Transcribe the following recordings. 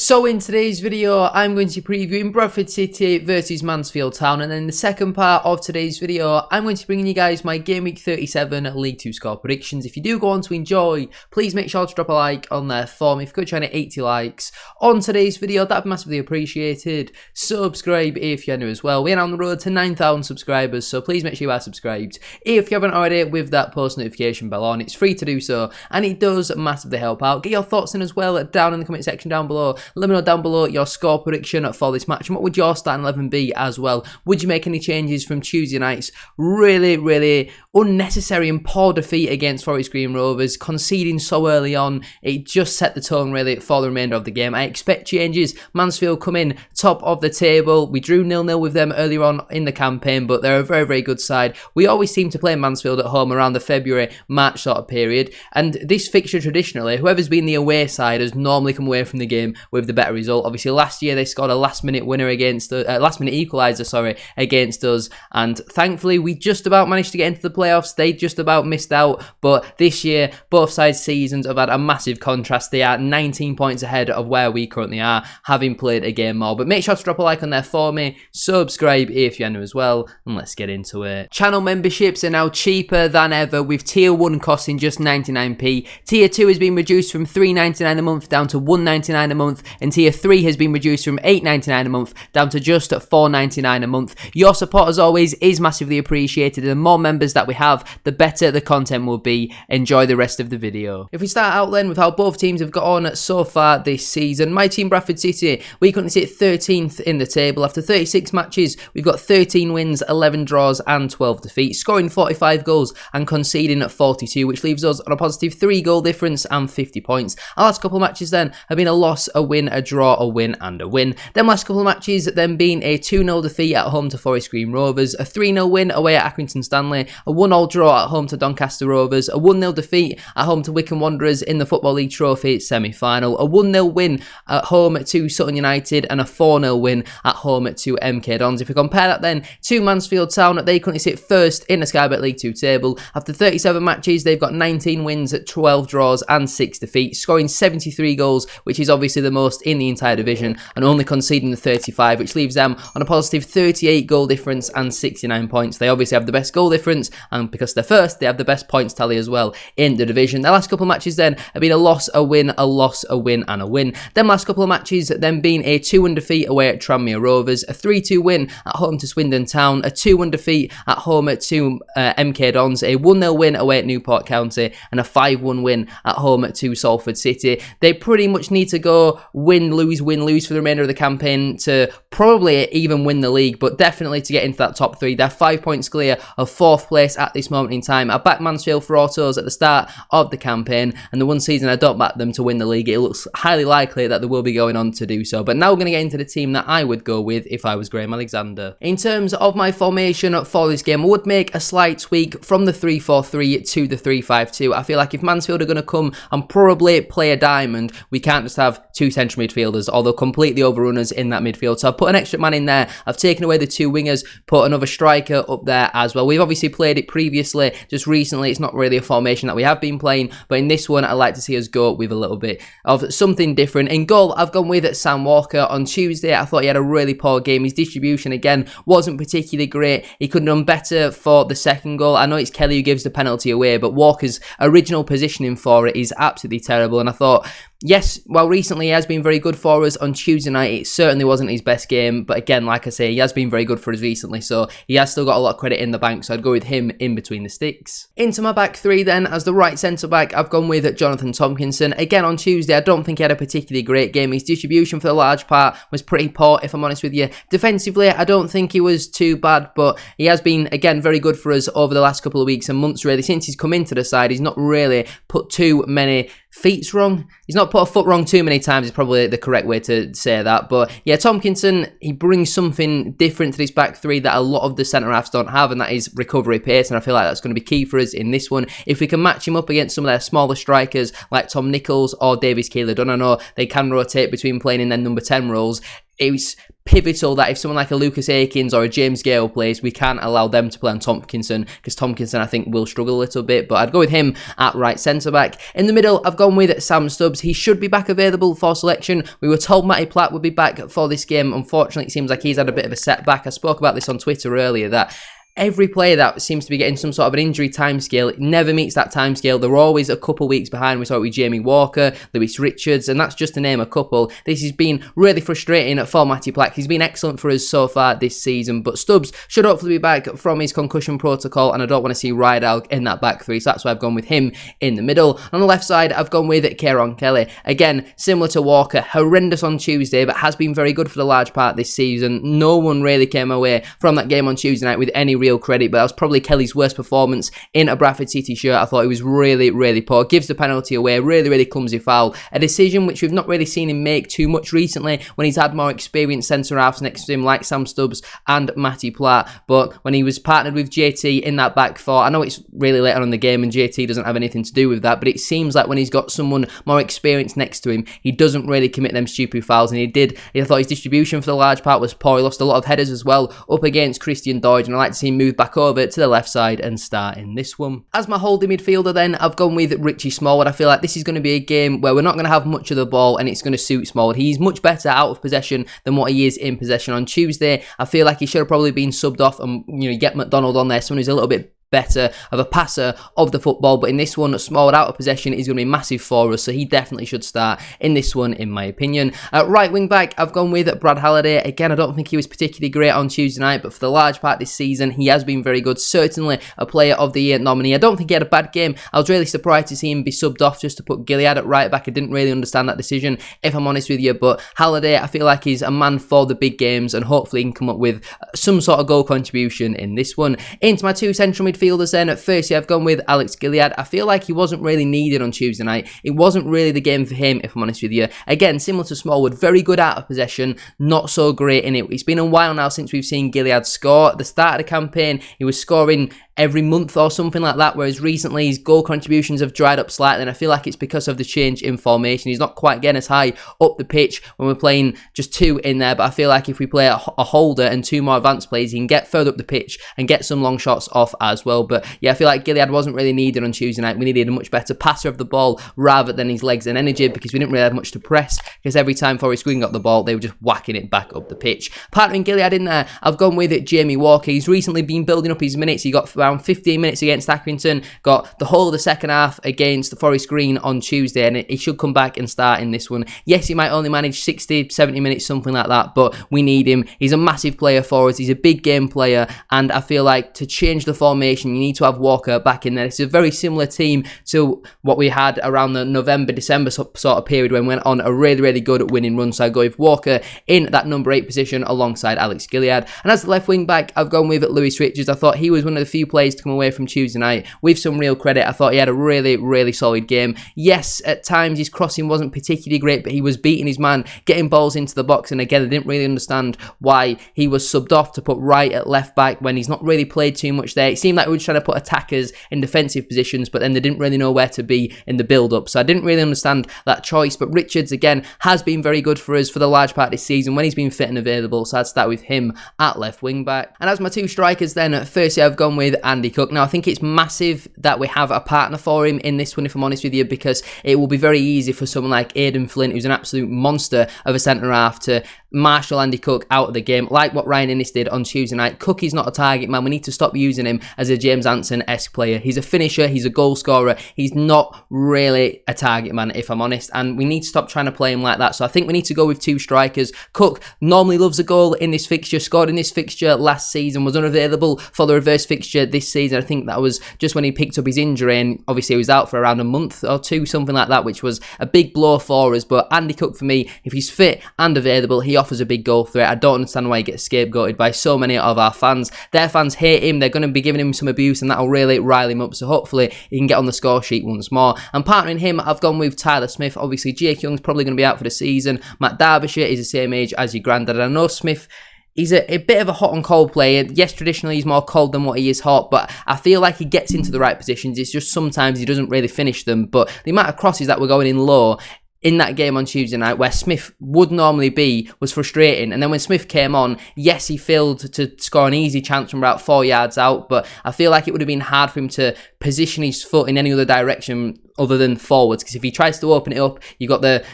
So in today's video, I'm going to be previewing Bradford City versus Mansfield Town, and then in the second part of today's video, I'm going to be bringing you guys my Game Week 37 League 2 score predictions. If you do go on to enjoy, please make sure to drop a like on there for me. If you could try to 80 likes on today's video, that'd be massively appreciated. Subscribe if you're new as well. We're on the road to 9,000 subscribers, so please make sure you are subscribed. If you haven't already, with that post notification bell on, it's free to do so, and it does massively help out. Get your thoughts in as well down in the comment section down below. Let me know down below your score prediction for this match and what would your starting 11 be as well. Would you make any changes from Tuesday night's really unnecessary and poor defeat against Forest Green Rovers, conceding so early on? It just set the tone really for the remainder of the game. I expect changes. Mansfield come in top of the table. We drew 0-0 with them earlier on in the campaign, but they're a very good side. We always seem to play Mansfield at home around the February-March sort of period, and this fixture traditionally, whoever's been the away side has normally come away from the game with the better result. Obviously last year they scored a last-minute winner against last-minute equaliser, against us, and thankfully we just about managed to get into the playoffs. They just about missed out, but this year both sides' seasons have had a massive contrast. They are 19 points ahead of where we currently are, having played a game more. But make sure to drop a like on there for me, subscribe if you're new as well, and let's get into it. Channel memberships are now cheaper than ever, with tier 1 costing just 99p. Tier 2 has been reduced from £3.99 a month down to £1.99 a month, and tier 3 has been reduced from £8.99 a month down to just £4.99 a month. Your support as always is massively appreciated, and the more members that we have, the better the content will be. Enjoy the rest of the video. If we start out then with how both teams have got on so far this season, my team Bradford City, we currently sit 13th in the table. After 36 matches, we've got 13 wins, 11 draws and 12 defeats, scoring 45 goals and conceding 42, which leaves us on a positive 3 goal difference and 50 points. Our last couple of matches then have been a loss, a win, a draw, a win and a win. Them last couple of matches then being a 2-0 defeat at home to Forest Green Rovers, a 3-0 win away at Accrington Stanley, a 1-1 draw at home to Doncaster Rovers, a 1-0 defeat at home to Wycombe Wanderers in the Football League Trophy semi-final, a 1-0 win at home to Sutton United, and a 4-0 win at home to MK Dons. If we compare that then to Mansfield Town, they currently sit first in the Sky Bet League 2 table. After 37 matches, they've got 19 wins, 12 draws and 6 defeats, scoring 73 goals, which is obviously the most in the entire division, and only conceding the 35, which leaves them on a positive 38 goal difference and 69 points. They obviously have the best goal difference, and because they're first, they have the best points tally as well in the division. Their last couple of matches then have been a loss, a win, a loss, a win and a win. Them last couple of matches then being a 2-1 defeat away at Tranmere Rovers, a 3-2 win at home to Swindon Town, a 2-1 defeat at home to MK Dons, a 1-0 win away at Newport County, and a 5-1 win at home to Salford City. They pretty much need to go win, lose for the remainder of the campaign to probably even win the league, but definitely to get into that top 3. They're 5 points clear of 4th place at this moment in time. I backed Mansfield for autos at the start of the campaign, and the one season I don't back them to win the league, it looks highly likely that they will be going on to do so. But now we're going to get into the team that I would go with if I was Graham Alexander. In terms of my formation for this game, I would make a slight tweak from the 3-4-3 to the 3-5-2. I feel like if Mansfield are going to come and probably play a diamond, we can't just have 2 central midfielders, although completely overrun us in that midfield. So I've put an extra man in there. I've taken away the 2 wingers, put another striker up there as well. We've obviously played it previously, just recently. It's not really a formation that we have been playing, but in this one, I like to see us go with a little bit of something different. In goal, I've gone with Sam Walker. On Tuesday, I thought he had a really poor game. His distribution, again, wasn't particularly great. He could have done better for the second goal. I know it's Kelly who gives the penalty away, but Walker's original positioning for it is absolutely terrible, and I thought, yes, well, recently he has been very good for us. On Tuesday night, it certainly wasn't his best game, but again, like I say, he has been very good for us recently, so he has still got a lot of credit in the bank, so I'd go with him in between the sticks. Into my back 3 then, as the right centre-back, I've gone with Jonathan Tompkinson. Again, on Tuesday, I don't think he had a particularly great game. His distribution for the large part was pretty poor, if I'm honest with you. Defensively, I don't think he was too bad, but he has been, again, very good for us over the last couple of weeks and months, really. Since he's come into the side, he's not really put too many feet wrong. He's not put a foot wrong too many times, is probably the correct way to say that. But yeah, Tompkinson, he brings something different to this back 3 that a lot of the centre-halves don't have, and that is recovery pace, and I feel like that's going to be key for us in this one. If we can match him up against some of their smaller strikers like Tom Nichols or Davies Keeler-Dunn, I know they can rotate between playing in their number 10 roles. it's pivotal that if someone like a Lucas Akins or a James Gale plays, we can't allow them to play on Tompkinson, because Tompkinson I think will struggle a little bit, but I'd go with him at right centre-back. In the middle, I've gone with Sam Stubbs. He should be back available for selection. We were told Matty Platt would be back for this game. Unfortunately, it seems like he's had a bit of a setback. I spoke about this on Twitter earlier, that every player that seems to be getting some sort of an injury timescale never meets that timescale. They're always a couple weeks behind. We saw it with Jamie Walker, Lewis Richards, and that's just to name a couple. This has been really frustrating for Matty Platt. He's been excellent for us so far this season, but Stubbs should hopefully be back from his concussion protocol, and I don't want to see Rydal in that back three, so that's why I've gone with him in the middle. On the left side, I've gone with Kieran Kelly. Again, similar to Walker, horrendous on Tuesday, but has been very good for the large part this season. No one really came away from that game on Tuesday night with any real credit, but that was probably Kelly's worst performance in a Bradford City shirt. I thought he was really, really poor. Gives the penalty away, really, really clumsy foul. A decision which we've not really seen him make too much recently when he's had more experienced centre-halves next to him like Sam Stubbs and Matty Platt. But when he was partnered with JT in that back four, I know it's really late on in the game and JT doesn't have anything to do with that, but it seems like when he's got someone more experienced next to him, he doesn't really commit them stupid fouls, and he did. I thought his distribution for the large part was poor. He lost a lot of headers as well up against Christian Doidge, and I like to see him move back over to the left side and start in this one. As my holding midfielder then, I've gone with Richie Smallwood. I feel like this is going to be a game where we're not going to have much of the ball and it's going to suit Smallwood. He's much better out of possession than what he is in possession. On Tuesday, I feel like he should have probably been subbed off and, you know, get McDonald on there, someone who's a little bit better of a passer of the football, but in this one, Smallwood out of possession is going to be massive for us, so he definitely should start in this one, in my opinion. Right wing back, I've gone with Brad Halliday. Again, I don't think he was particularly great on Tuesday night, but for the large part this season, he has been very good. Certainly a player of the year nominee. I don't think he had a bad game. I was really surprised to see him be subbed off just to put Gilead at right back. I didn't really understand that decision, if I'm honest with you, but Halliday, I feel like he's a man for the big games, and hopefully he can come up with some sort of goal contribution in this one. Into my two central midfielders then, firstly I've gone with Alex Gilead. I feel like he wasn't really needed on Tuesday night. It wasn't really the game for him, if I'm honest with you. Again, similar to Smallwood, very good out of possession, not so great in it. It's been a while now since we've seen Gilead score. At the start of the campaign, he was scoring every month or something like that, whereas recently his goal contributions have dried up slightly, and I feel like it's because of the change in formation. He's not quite getting as high up the pitch when we're playing just two in there, but I feel like if we play a holder and two more advanced players, he can get further up the pitch and get some long shots off as well. But yeah, I feel like Gilead wasn't really needed on Tuesday night. We needed a much better passer of the ball rather than his legs and energy, because we didn't really have much to press, because every time Forest Green got the ball, they were just whacking it back up the pitch. Partnering Gilead in there, I've gone with Jamie Walker. He's recently been building up his minutes. He got around 15 minutes against Accrington, got the whole of the second half against the Forest Green on Tuesday, and he should come back and start in this one. Yes, he might only manage 60, 70 minutes, something like that, but we need him. He's a massive player for us. He's a big game player, and I feel like to change the formation, you need to have Walker back in there. It's a very similar team to what we had around the November, December sort of period when we went on a really, really good winning run. So I go with Walker in that number 8 position alongside Alex Gilead. And as the left wing back, I've gone with Lewis Richards. I thought he was one of the few players to come away from Tuesday night with some real credit. I thought he had a really, really solid game. Yes, at times his crossing wasn't particularly great, but he was beating his man, getting balls into the box, and again, I didn't really understand why he was subbed off to put right at left back when he's not really played too much there. It seemed like we were trying to put attackers in defensive positions, but then they didn't really know where to be in the build-up, so I didn't really understand that choice. But Richards, again, has been very good for us for the large part of this season when he's been fit and available, so I'd start with him at left wing back. And as my two strikers then, firstly I've gone with Andy Cook. Now I think it's massive that we have a partner for him in this one, if I'm honest with you, because it will be very easy for someone like Aidan Flint, who's an absolute monster of a centre-half, to marshal Andy Cook out of the game, like what Ryan Innes did on Tuesday night. Cook is not a target man. We need to stop using him as a James Anson-esque player. He's a finisher, he's a goal scorer. He's not really a target man, if I'm honest, and we need to stop trying to play him like that. So I think we need to go with two strikers. Cook normally loves a goal in this fixture, scored in this fixture last season, was unavailable for the reverse fixture this season. I think that was just when he picked up his injury, and obviously he was out for around a month or two, something like that, which was a big blow for us. But Andy Cook, for me, if he's fit and available, he offers a big goal threat. I don't understand why he gets scapegoated by so many of our fans. Their fans hate him. They're going to be giving him some abuse, and that'll really rile him up. So hopefully he can get on the score sheet once more. And partnering him, I've gone with Tyler Smith. Obviously, Jake Young's probably going to be out for the season. Matt Derbyshire is the same age as your granddad. I know Smith, he's a bit of a hot and cold player. Yes, traditionally he's more cold than what he is hot, but I feel like he gets into the right positions. It's just sometimes he doesn't really finish them. But the amount of crosses that were going in low, in that game on Tuesday night where Smith would normally be was frustrating. And then when Smith came on, yes, he failed to score an easy chance from about 4 yards out, but I feel like it would have been hard for him to position his foot in any other direction other than forwards, because if he tries to open it up, you got the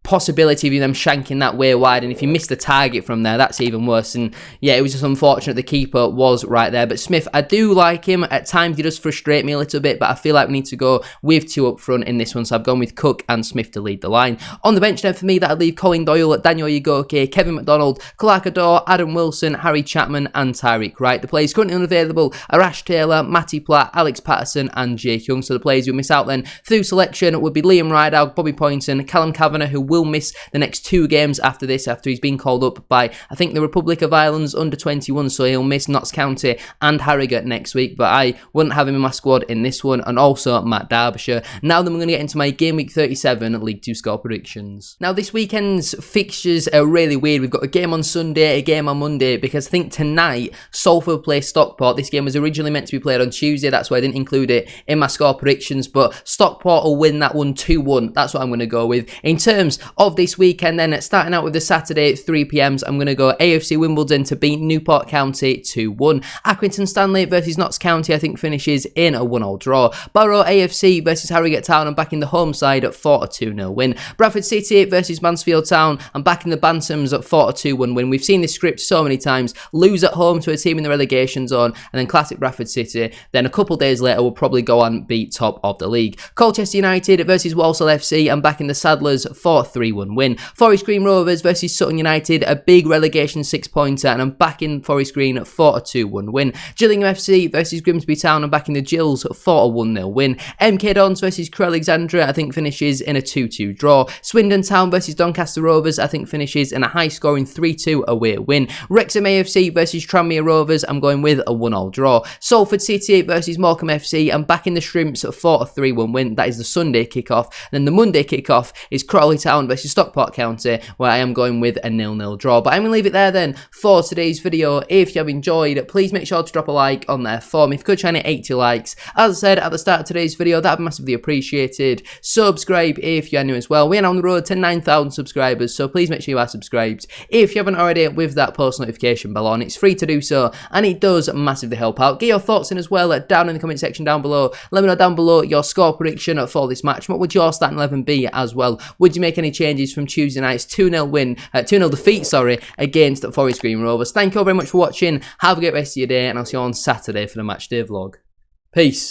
possibility of them shanking that way wide, and if you miss the target from there, that's even worse. And yeah, it was just unfortunate the keeper was right there. But Smith, I do like him. At times he does frustrate me a little bit, but I feel like we need to go with two up front in this one, so I've gone with Cook and Smith to lead the line. On the bench then for me, that'll leave Colin Doyle, Daniel Ugoke, Kevin McDonald, Clark Adore, Adam Wilson, Harry Chapman and Tyreek Wright. The players currently unavailable are Ash Taylor, Matty Platt, Alex Patterson and Jake Young. So the players who miss out then through selection would be Liam Rideout, Bobby Poynton, Callum Kavanagh, who will miss the next 2 games after this, after he's been called up by, I think, the Republic of Ireland's under-21, so he'll miss Notts County and Harrogate next week, but I wouldn't have him in my squad in this one. And also Matt Derbyshire. Now then, we're going to get into my game week 37 League 2 score predictions. Now this weekend's fixtures are really weird. We've got a game on Sunday, a game on Monday, because I think tonight Salford play Stockport. This game was originally meant to be played on Tuesday, that's why I didn't include it in my score predictions, but Stockport will win that one 2-1. That's what I'm going to go with. In terms of this weekend then, starting out with the Saturday at 3 p.m, I'm going to go AFC Wimbledon to beat Newport County 2-1. Accrington Stanley versus Notts County, I think, finishes in a 1-1 draw. Barrow AFC versus Harrogate Town, I'm backing the home side at 4-2-0 win. Bradford City versus Mansfield Town, I'm backing the Bantams at 4-2-1 win. We've seen this script so many times. Lose at home to a team in the relegation zone, and then classic Bradford City. Then a couple days later, we'll probably go and beat top of the league. Colchester United versus Walsall FC, I'm backing the Saddlers 4-3-1 win. Forest Green Rovers versus Sutton United, a big relegation 6-pointer, and I'm backing Forest Green at 4-2-1 win. Gillingham FC versus Grimsby Town, I'm backing the Gills at 4-1-0 win. MK Dons versus Crewe Alexandra, I think, finishes in a 2-2 draw. Swindon Town versus Doncaster Rovers, I think, finishes in a high-scoring 3-2 away win. Wrexham AFC versus Tranmere Rovers, I'm going with a 1-1 draw. Salford City versus Morecambe FC, I'm backing the Shrimps at 4-3-1 win. That is the Sunday kickoff. Then the Monday kickoff is Crawley Town versus Stockport County, where I am going with a 0-0 draw. But I'm going to leave it there then for today's video. If you have enjoyed, please make sure to drop a like on there for me. If you could try and hit 80 likes, as I said at the start of today's video, that would be massively appreciated. Subscribe if you are new as well. We're on the road to 9,000 subscribers, so please make sure you are subscribed. If you haven't already, with that post notification bell on, it's free to do so, and it does massively help out. Get your thoughts in as well down in the comment section down below. Let me know down below your score prediction for this match. What would your starting 11 be as well? Would you make any changes from Tuesday night's 2-0 win, 2-0 defeat, against Forest Green Rovers? Thank you all very much for watching. Have a great rest of your day, and I'll see you on Saturday for the match day vlog. Peace.